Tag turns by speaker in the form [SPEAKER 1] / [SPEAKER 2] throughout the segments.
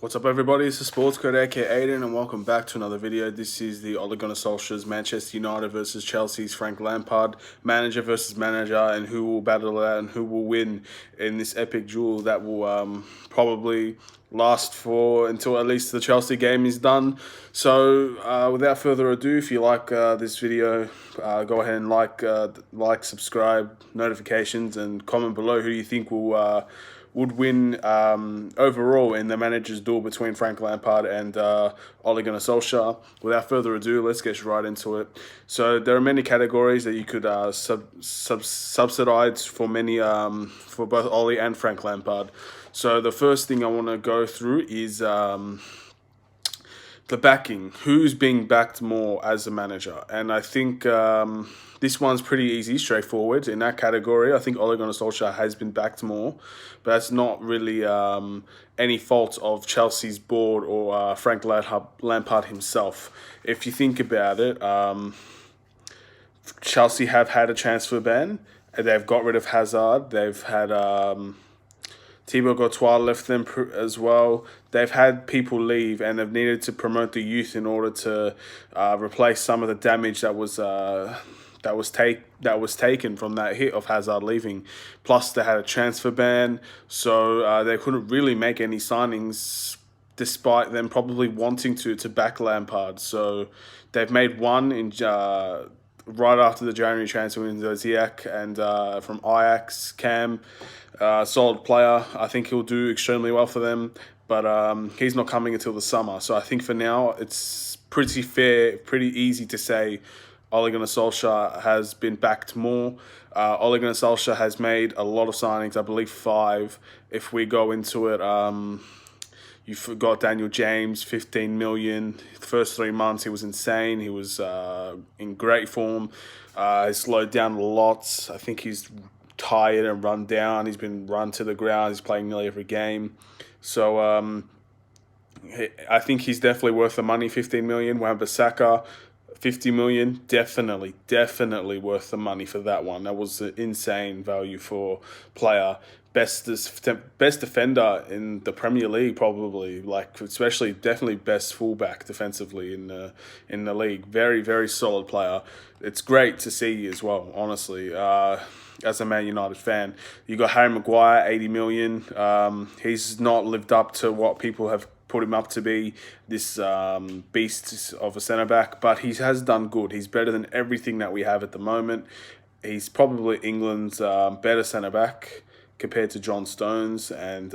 [SPEAKER 1] What's up, everybody? It's the Sports Code, aka Aiden, and welcome back to another video. This is the Ole Gunnar Solskjaer's Manchester United versus Chelsea's Frank Lampard, manager versus manager, and who will battle it out and who will win in this epic duel that will probably last for until at least the Chelsea game is done. So, without further ado, if you like this video, go ahead and like, subscribe, notifications, and comment below who you think will would win overall in the manager's duel between Frank Lampard and Ole Gunnar Solskjaer. Without further ado, let's get right into it. So there are many categories that you could subsidize for for both Ole and Frank Lampard. So the first thing I want to go through is the backing. Who's being backed more as a manager? And I think this one's pretty easy, straightforward. In that category, I think Ole Gunnar Solskjaer has been backed more, but that's not really any fault of Chelsea's board or Frank Lampard himself. If you think about it, Chelsea have had a transfer ban. They've got rid of Hazard. They've had Thibaut Courtois left them as well. They've had people leave, and they've needed to promote the youth in order to replace some of the damage that was taken from that hit of Hazard leaving. Plus, they had a transfer ban, so they couldn't really make any signings, despite them probably wanting to back Lampard. So they've made one in right after the January transfer window, Ziyech, and from Ajax, Cam. Solid player. I think he'll do extremely well for them, but he's not coming until the summer. So I think for now, it's pretty fair, pretty easy to say Ole Gunnar Solskjaer has been backed more. Ole Gunnar Solskjaer has made a lot of signings, I believe 5. If we go into it, you forgot Daniel James, 15 million. The first 3 months, he was insane. He was in great form. He's slowed down a lot. I think he's tired and run down. He's been run to the ground. He's playing nearly every game. So I think he's definitely worth the money, 15 million. Wan-Bissaka, 50 million, definitely worth the money for that one. That was an insane value for player. Best defender in the Premier League, probably. Like, especially, definitely best fullback defensively in the league. Very, very solid player. It's great to see as well, honestly. As a Man United fan, you got Harry Maguire, 80 million. He's not lived up to what people have put him up to be, this beast of a centre back, but he has done good. He's better than everything that we have at the moment. He's probably England's better centre back compared to John Stones, and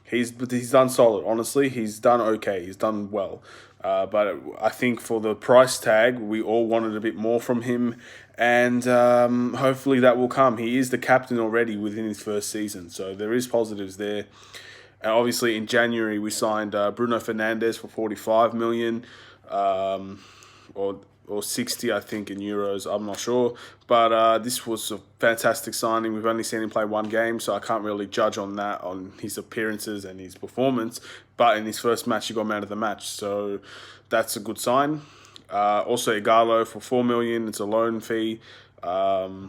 [SPEAKER 1] he's done solid. Honestly, he's done okay. He's done well. But I think for the price tag, we all wanted a bit more from him, and hopefully that will come. He is the captain already within his first season, so there is positives there. And obviously, in January, we signed Bruno Fernandes for 45 million, or 60, I think, in euros. I'm not sure. But this was a fantastic signing. We've only seen him play one game, so I can't really judge on that, on his appearances and his performance. But in his first match, he got man of the match. So that's a good sign. Also, Igalo for 4 million. It's a loan fee. Yeah,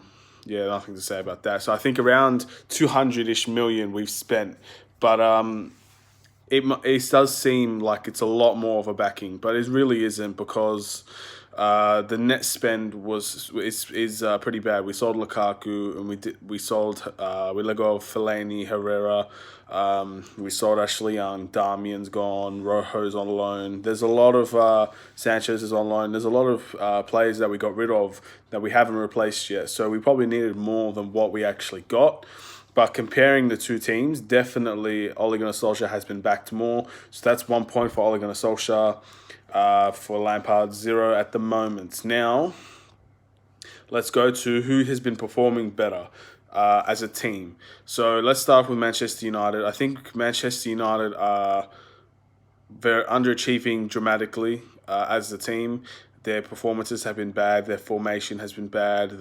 [SPEAKER 1] nothing to say about that. So I think around 200-ish million we've spent. But it does seem like it's a lot more of a backing, but it really isn't, because the net spend is pretty bad. We sold Lukaku, and we let go of Fellaini, Herrera. We sold Ashley Young. Darmian's gone. Rojo's on loan. There's a lot of Sanchez is on loan. There's a lot of players that we got rid of that we haven't replaced yet. So we probably needed more than what we actually got. But comparing the two teams, definitely Ole Gunnar Solskjaer has been backed more. So that's 1 point for Ole Gunnar Solskjaer. For Lampard, 0 at the moment. Now, let's go to who has been performing better as a team. So let's start with Manchester United. I think Manchester United are very underachieving dramatically as a team. Their performances have been bad. Their formation has been bad.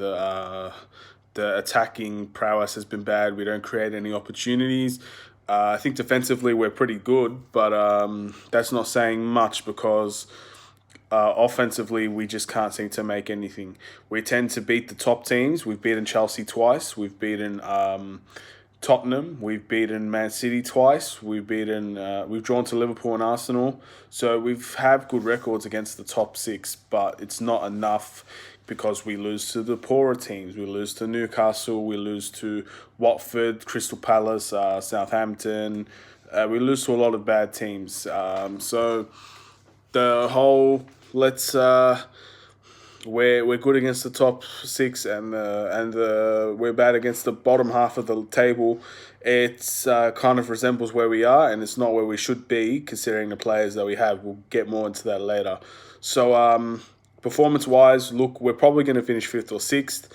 [SPEAKER 1] The attacking prowess has been bad. We don't create any opportunities. I think defensively we're pretty good, but that's not saying much, because offensively we just can't seem to make anything. We tend to beat the top teams. We've beaten Chelsea twice. We've beaten Tottenham. We've beaten Man City twice. We've drawn to Liverpool and Arsenal. So we've have good records against the top six, but it's not enough because we lose to the poorer teams. We lose to Newcastle. We lose to Watford, Crystal Palace, Southampton. We lose to a lot of bad teams. So the whole let's we're good against the top six and we're bad against the bottom half of the table. It's kind of resembles where we are, and it's not where we should be considering the players that we have. We'll get more into that later. So performance wise, look, we're probably going to finish fifth or sixth.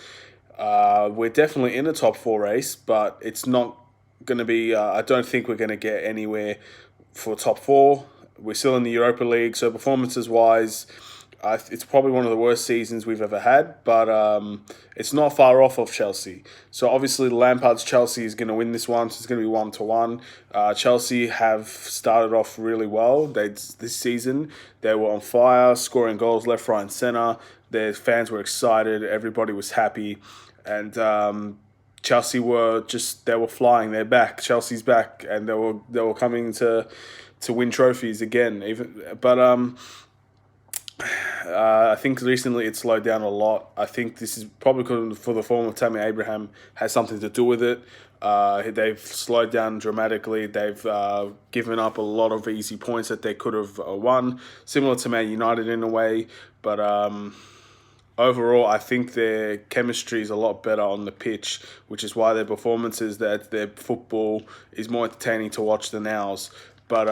[SPEAKER 1] We're definitely in the top four race, but it's not going to be. I don't think we're going to get anywhere for top four. We're still in the Europa League, so performances wise, it's probably one of the worst seasons we've ever had, but it's not far off of Chelsea. So obviously Lampard's Chelsea is going to win this one, so it's going to be 1-1. Chelsea have started off really well. This season they were on fire, scoring goals left, right, and centre. Their fans were excited. Everybody was happy, and Chelsea they were flying. They're back. Chelsea's back, and they were coming to win trophies again. I think recently it slowed down a lot. I think this is probably for the form of Tammy Abraham has something to do with it. They've slowed down dramatically. They've given up a lot of easy points that they could have won, similar to Man United in a way. But overall, I think their chemistry is a lot better on the pitch, which is why their performances, that their football is more entertaining to watch than ours. But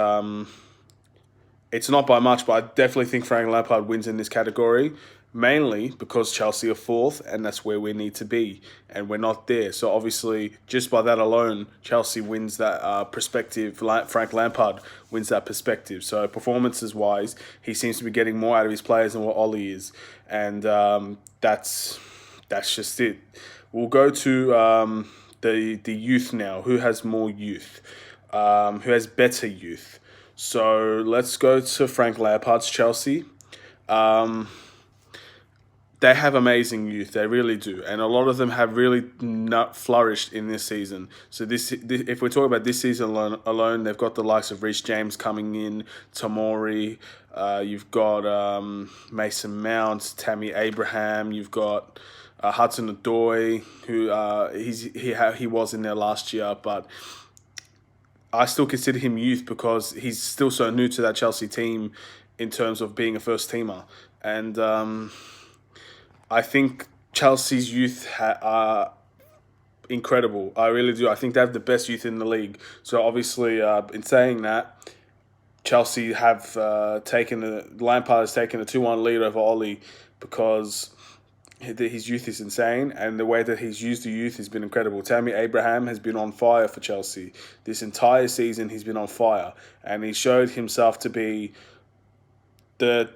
[SPEAKER 1] it's not by much, but I definitely think Frank Lampard wins in this category, mainly because Chelsea are fourth, and that's where we need to be, and we're not there. So obviously, just by that alone, Chelsea wins that perspective. Frank Lampard wins that perspective. So performances-wise, he seems to be getting more out of his players than what Ole is, and that's just it. We'll go to the youth now. Who has more youth? Who has better youth? So let's go to Frank Lampard's Chelsea. They have amazing youth, they really do, and a lot of them have really not flourished in this season. So if we're talking about this season alone, they've got the likes of Reece James coming in, Tomori, you've got Mason Mount, Tammy Abraham, you've got Hudson-Odoi, who he was in there last year, but I still consider him youth because he's still so new to that Chelsea team in terms of being a first teamer. And I think Chelsea's youth are incredible. I really do. I think they have the best youth in the league. So obviously, in saying that, Chelsea have Lampard has taken a 2-1 lead over Ole because his youth is insane, and the way that he's used the youth has been incredible. Tammy Abraham has been on fire for Chelsea. This entire season he's been on fire, and he showed himself to be the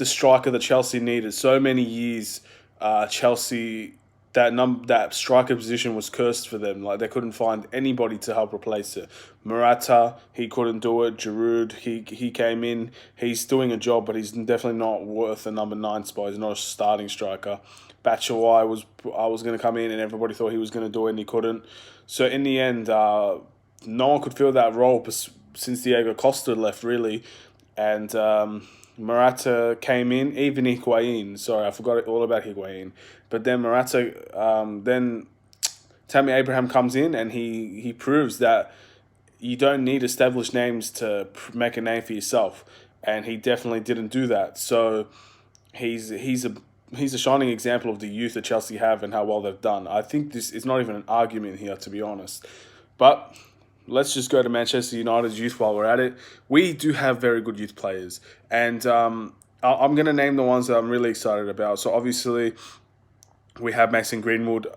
[SPEAKER 1] striker that Chelsea needed. So many years Chelsea, that striker position was cursed for them. Like, they couldn't find anybody to help replace it. Morata, he couldn't do it. Giroud, he came in. He's doing a job, but he's definitely not worth a number 9 spot. He's not a starting striker. Batshuayi was going to come in, and everybody thought he was going to do it, and he couldn't. So in the end, no one could fill that role since Diego Costa left, really. And Morata came in, even Higuain. Sorry, I forgot all about Higuain. But then then Tammy Abraham comes in, and he proves that you don't need established names to make a name for yourself. And he definitely didn't do that. So he's a shining example of the youth that Chelsea have and how well they've done. I think this is not even an argument here, to be honest. But let's just go to Manchester United's youth while we're at it. We do have very good youth players. And I'm going to name the ones that I'm really excited about. So obviously, we have Mason Greenwood.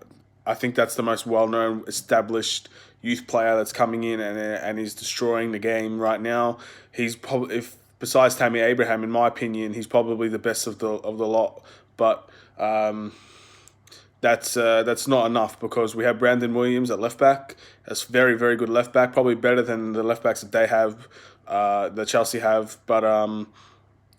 [SPEAKER 1] I think that's the most well-known, established youth player that's coming in and he's destroying the game right now. He's probably, besides Tammy Abraham, in my opinion, he's probably the best of the lot. But that's not enough because we have Brandon Williams at left back. That's very, very good left back. Probably better than the left backs that they have, that Chelsea have. But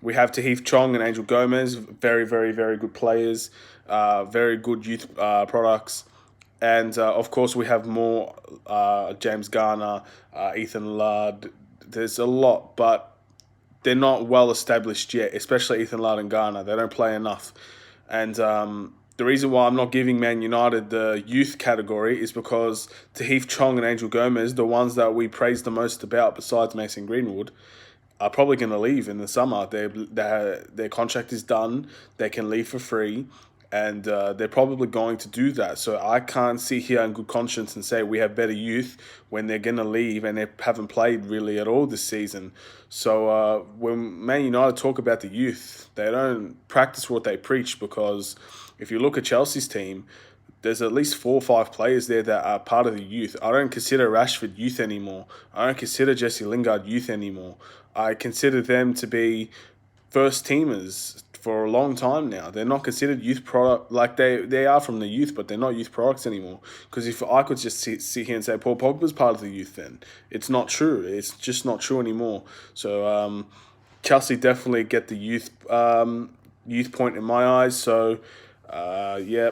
[SPEAKER 1] we have Tahith Chong and Angel Gomez. Very, very, very good players. Very good youth products. And of course, we have more James Garner, Ethan Ladd. There's a lot, but they're not well established yet, especially Ethan Ladd and Garner. They don't play enough. And the reason why I'm not giving Man United the youth category is because Tahith Chong and Angel Gomez, the ones that we praise the most about besides Mason Greenwood, are probably going to leave in the summer. Their contract is done. They can leave for free. And they're probably going to do that. So I can't sit here in good conscience and say we have better youth when they're going to leave and they haven't played really at all this season. So when Man United talk about the youth, they don't practice what they preach, because if you look at Chelsea's team, there's at least 4 or 5 players there that are part of the youth. I don't consider Rashford youth anymore. I don't consider Jesse Lingard youth anymore. I consider them to be first teamers for a long time now. They're not considered youth product. Like they are from the youth, but they're not youth products anymore. Because if I could just sit here and say Paul Pogba's part of the youth, then it's not true. It's just not true anymore. So Chelsea definitely get the youth point in my eyes. So yeah.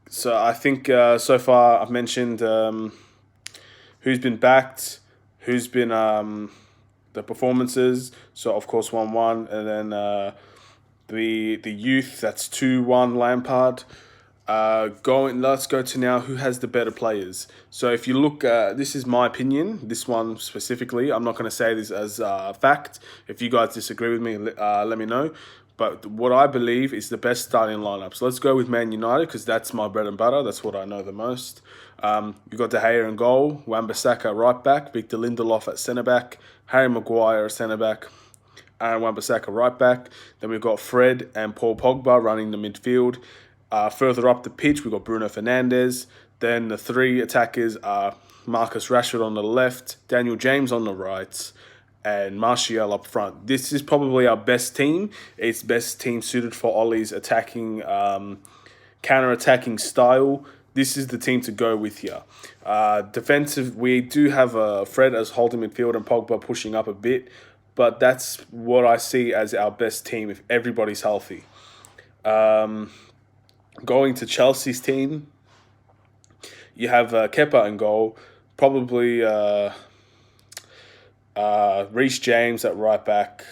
[SPEAKER 1] So I think so far I've mentioned who's been backed, who's been the performances. So of course 1-1, and then the youth, that's 2-1 Lampard. Let's go to now who has the better players. So if you look, this is my opinion, this one specifically. I'm not going to say this as fact. If you guys disagree with me, let me know. But what I believe is the best starting lineup. So let's go with Man United, because that's my bread and butter. That's what I know the most. You've got De Gea in goal, Wan-Bissaka right back, Victor Lindelof at centre back, Harry Maguire at centre back, and Wan-Bissaka right back. Then we've got Fred and Paul Pogba running the midfield. Further up the pitch, we've got Bruno Fernandes. Then the 3 attackers are Marcus Rashford on the left, Daniel James on the right, and Martial up front. This is probably our best team. It's best team suited for Ole's attacking, counter-attacking style. This is the team to go with here. Defensive, we do have Fred as holding midfield and Pogba pushing up a bit, but that's what I see as our best team if everybody's healthy. Going to Chelsea's team, you have Kepa in goal, probably Reece James at right back,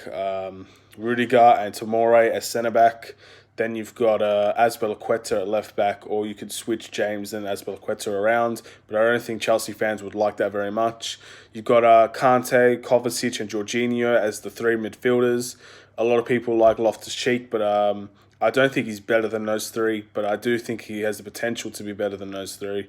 [SPEAKER 1] Rudiger and Tomori as centre back. Then you've got Azpilicueta at left back, or you could switch James and Azpilicueta around, but I don't think Chelsea fans would like that very much. You've got Kante, Kovacic and Jorginho as the 3 midfielders. A lot of people like Loftus-Cheek, but I don't think he's better than those 3, but I do think he has the potential to be better than those 3.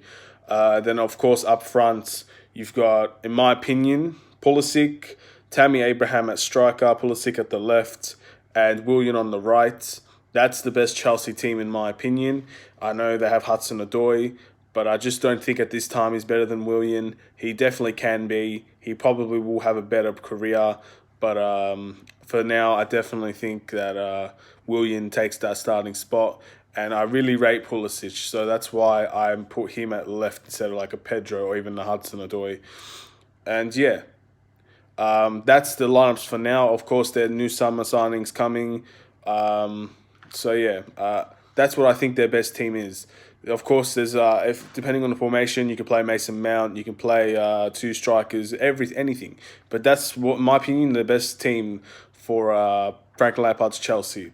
[SPEAKER 1] Then, of course, up front, you've got, in my opinion, Pulisic, Tammy Abraham at striker, Pulisic at the left, and Willian on the right. That's the best Chelsea team in my opinion. I know they have Hudson-Odoi, but I just don't think at this time he's better than Willian. He definitely can be. He probably will have a better career, but for now, I definitely think that Willian takes that starting spot. And I really rate Pulisic, so that's why I put him at left instead of like a Pedro or even the Hudson-Odoi. And yeah, that's the lineups for now. Of course, there are new summer signings coming. So yeah, that's what I think their best team is. Of course, there's if depending on the formation, you can play Mason Mount, you can play 2 strikers, anything. But that's what, in my opinion, the best team for Frank Lampard's Chelsea.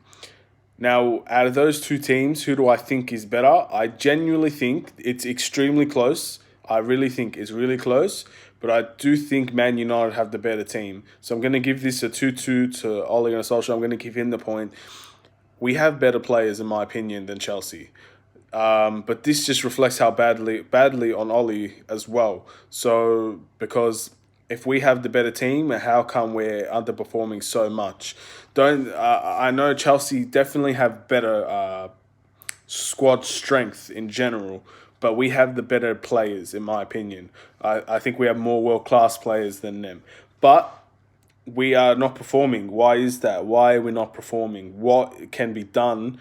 [SPEAKER 1] Now, out of those 2 teams, who do I think is better? I genuinely think it's extremely close. I really think it's really close. But I do think Man United have the better team. So I'm going to give this a 2-2 to Ole Gunnar Solskjaer. I'm going to give him the point. We have better players, in my opinion, than Chelsea. But this just reflects how badly on Ole as well. So, because if we have the better team, how come we're underperforming so much? I know Chelsea definitely have better squad strength in general, but we have the better players, in my opinion. I think we have more world-class players than them. But we are not performing. Why is that? Why are we not performing? What can be done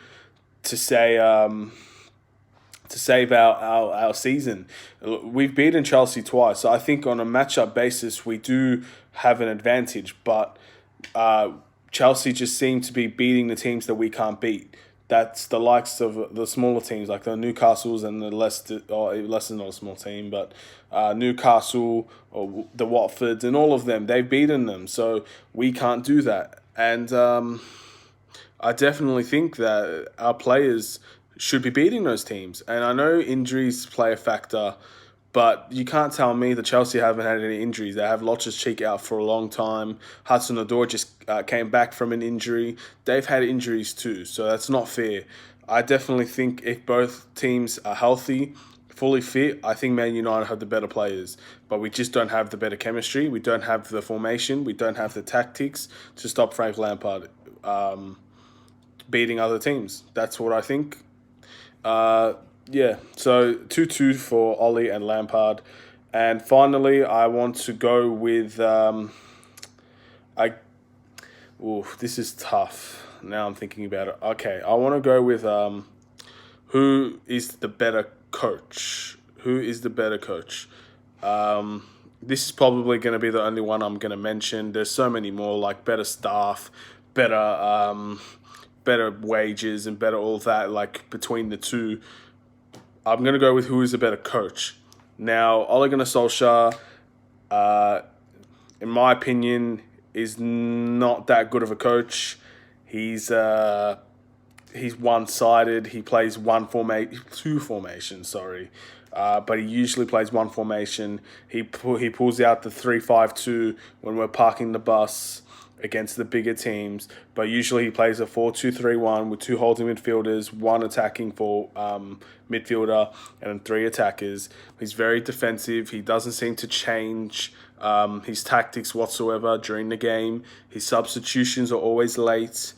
[SPEAKER 1] to say to save our season? We've beaten Chelsea twice, so I think on a matchup basis we do have an advantage. But Chelsea just seem to be beating the teams that we can't beat. that's the likes of the smaller teams like the Newcastles and the Leicester, or Leicester's not a small team, but Newcastle or the Watfords and all of them, they've beaten them. So we can't do that. And I definitely think that our players should be beating those teams. And I know injuries play a factor, but you can't tell me that Chelsea haven't had any injuries. They have Loftus-Cheek out for a long time. Hudson-Odoi just came back from an injury. They've had injuries too, so that's not fair. I definitely think if both teams are healthy, fully fit, I think Man United have the better players. But we just don't have the better chemistry. We don't have the formation. We don't have the tactics to stop Frank Lampard beating other teams. That's what I think. Yeah, so 2-2 for Ole and Lampard. And finally, I want to go with... this is tough. Now I'm thinking about it. Okay, I want to go with who is the better coach? Who is the better coach? This is probably going to be the only one I'm going to mention. There's so many more, like better staff, better wages, and better all that, like between the two. I'm going to go with who is a better coach. Now, Ole Gunnar Solskjaer, in my opinion, is not that good of a coach. He's one-sided. He plays two formations, sorry. But he usually plays one formation. He pulls out the 3-5-2 when we're parking the bus against the bigger teams, but usually he plays a 4-2-3-1 with two holding midfielders, one attacking for midfielder, and three attackers. He's very defensive. He doesn't seem to change his tactics whatsoever during the game. His substitutions are always late.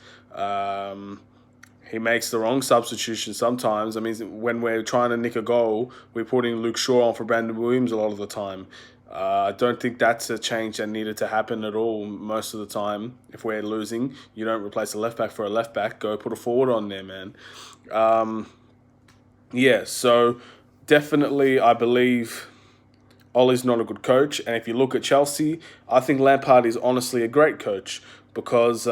[SPEAKER 1] He makes the wrong substitution sometimes. I mean, when we're trying to nick a goal, we're putting Luke Shaw on for Brandon Williams a lot of the time. I don't think that's a change that needed to happen at all most of the time. If we're losing, you don't replace a left-back for a left-back. Go put a forward on there, man. So definitely I believe Ole's not a good coach. And if you look at Chelsea, I think Lampard is honestly a great coach because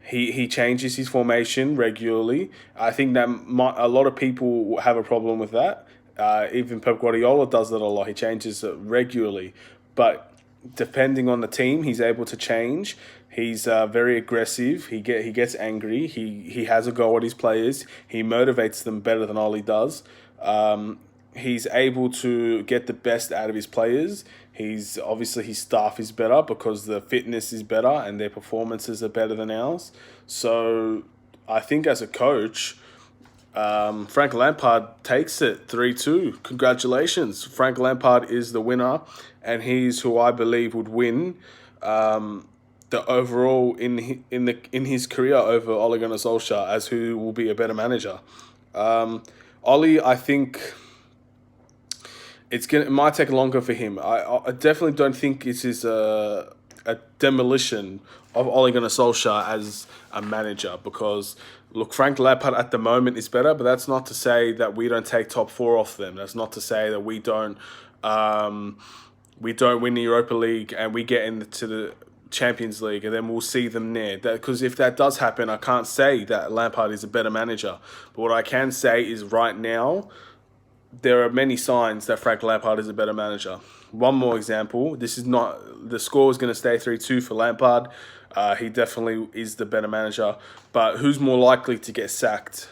[SPEAKER 1] he changes his formation regularly. I think that a lot of people have a problem with that. Even Pep Guardiola does that a lot. He changes it regularly. But depending on the team, he's able to change. He's very aggressive. He gets angry. He has a go at his players. He motivates them better than Ole does. He's able to get the best out of his players. Obviously his staff is better because the fitness is better and their performances are better than ours. So I think as a coach, Frank Lampard takes it 3-2. Congratulations. Frank Lampard is the winner, and he's who I believe would win the overall in his career over Ole Gunnar Solskjaer as who will be a better manager. Ole, I think it might take longer for him. I definitely don't think this is a demolition of Ole Gunnar Solskjaer as a manager because, look, Frank Lampard at the moment is better, but that's not to say that we don't take top four off them. That's not to say that we don't win the Europa League and we get into the Champions League and then we'll see them there. Because if that does happen, I can't say that Lampard is a better manager. But what I can say is right now, there are many signs that Frank Lampard is a better manager. One more example. The score is going to stay 3-2 for Lampard. He definitely is the better manager. But who's more likely to get sacked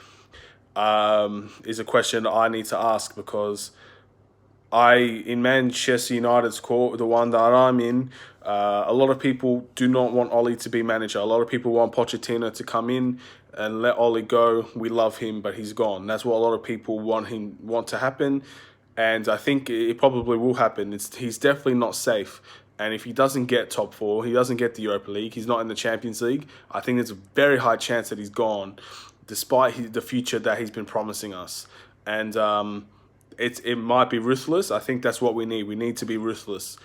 [SPEAKER 1] is a question I need to ask because in Manchester United's court, the one that I'm in, a lot of people do not want Ole to be manager. A lot of people want Pochettino to come in and let Ole go. We love him, but he's gone. That's what a lot of people want to happen. And I think it probably will happen. He's definitely not safe. And if he doesn't get top four, he doesn't get the Europa League, he's not in the Champions League, I think there's a very high chance that he's gone, despite the future that he's been promising us. And it might be ruthless. I think that's what we need. We need to be ruthless.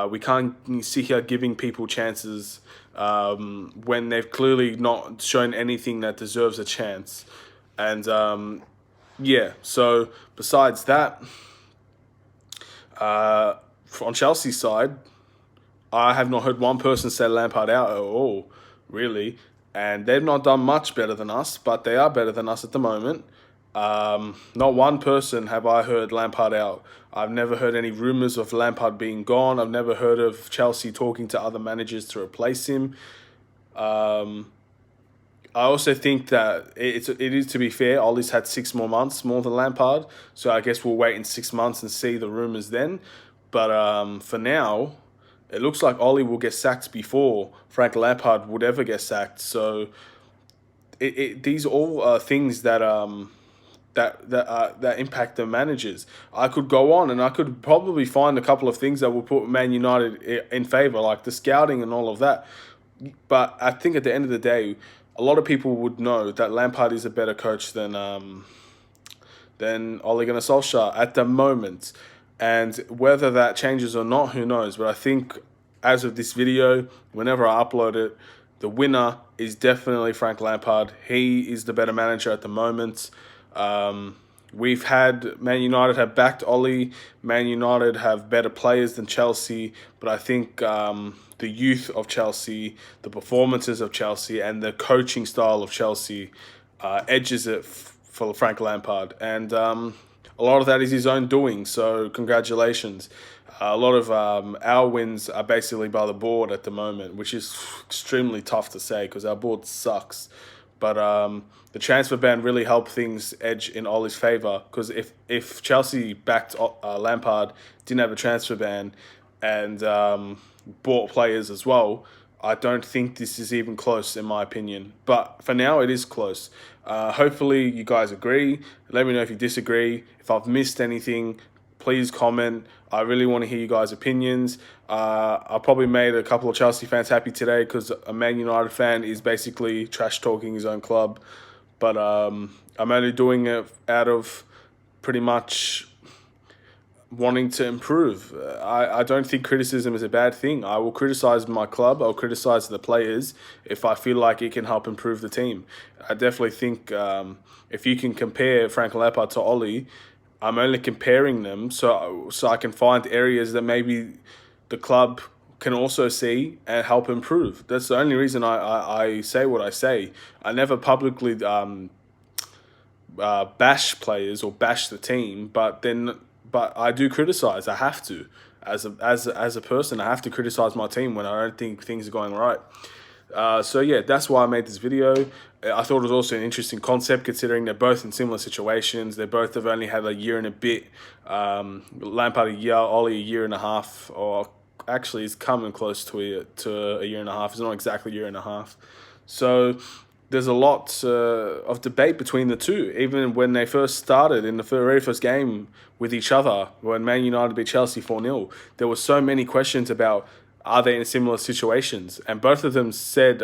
[SPEAKER 1] We can't sit here giving people chances when they've clearly not shown anything that deserves a chance. And so besides that, on Chelsea's side, I have not heard one person say Lampard out at all, really. and they've not done much better than us, but they are better than us at the moment. Not one person have I heard Lampard out. I've never heard any rumours of Lampard being gone. I've never heard of Chelsea talking to other managers to replace him. I also think that it is, to be fair, Ollie's had 6 more months more than Lampard, so I guess we'll wait in 6 months and see the rumours then. But for now, it looks like Ollie will get sacked before Frank Lampard would ever get sacked. So these all are things that that impact the managers. I could go on and I could probably find a couple of things that will put Man United in favour, like the scouting and all of that. But I think at the end of the day, a lot of people would know that Lampard is a better coach than Ole Gunnar Solskjaer at the moment. And whether that changes or not, who knows? But I think as of this video, whenever I upload it, the winner is definitely Frank Lampard. He is the better manager at the moment. We've had Man United have backed Ollie. Man United have better players than Chelsea, but I think the youth of Chelsea, the performances of Chelsea, and the coaching style of Chelsea edges it for Frank Lampard. And a lot of that is his own doing, so congratulations. A lot of our wins are basically by the board at the moment, which is extremely tough to say because our board sucks. But the transfer ban really helped things edge in Ollie's favour, because if Chelsea backed Lampard, didn't have a transfer ban, and bought players as well, I don't think this is even close in my opinion. But for now, it is close. Hopefully you guys agree. Let me know if you disagree. If I've missed anything, please comment. I really want to hear you guys' opinions. I probably made a couple of Chelsea fans happy today because a Man United fan is basically trash talking his own club. But I'm only doing it out of pretty much wanting to improve. I don't think criticism is a bad thing. I will criticize my club. I'll criticize the players if I feel like it can help improve the team. I definitely think if you can compare Frank Lampard to Ollie, I'm only comparing them so I can find areas that maybe the club can also see and help improve. That's the only reason I say what I say. I never publicly bash players or bash the team, but I do criticize. I have to. As a person, I have to criticize my team when I don't think things are going right. So yeah, that's why I made this video. I thought it was also an interesting concept considering they're both in similar situations. They both have only had a year and a bit. Lampard a year, Ollie a year and a half, or actually it's coming close to a year and a half. It's not exactly a year and a half. So there's a lot of debate between the two. Even when they first started in the very first game with each other, when Man United beat Chelsea 4-0, there were so many questions about, are they in similar situations? And both of them said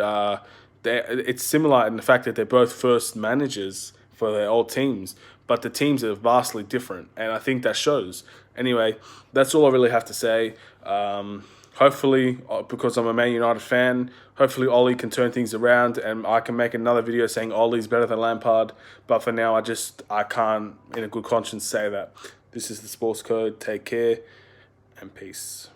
[SPEAKER 1] it's similar in the fact that they're both first managers for their old teams, but the teams are vastly different, and I think that shows. Anyway, that's all I really have to say. Hopefully, because I'm a Man United fan, hopefully Ollie can turn things around and I can make another video saying Ollie's better than Lampard. But for now, I can't, in a good conscience, say that. This is the Sports Code. Take care and peace.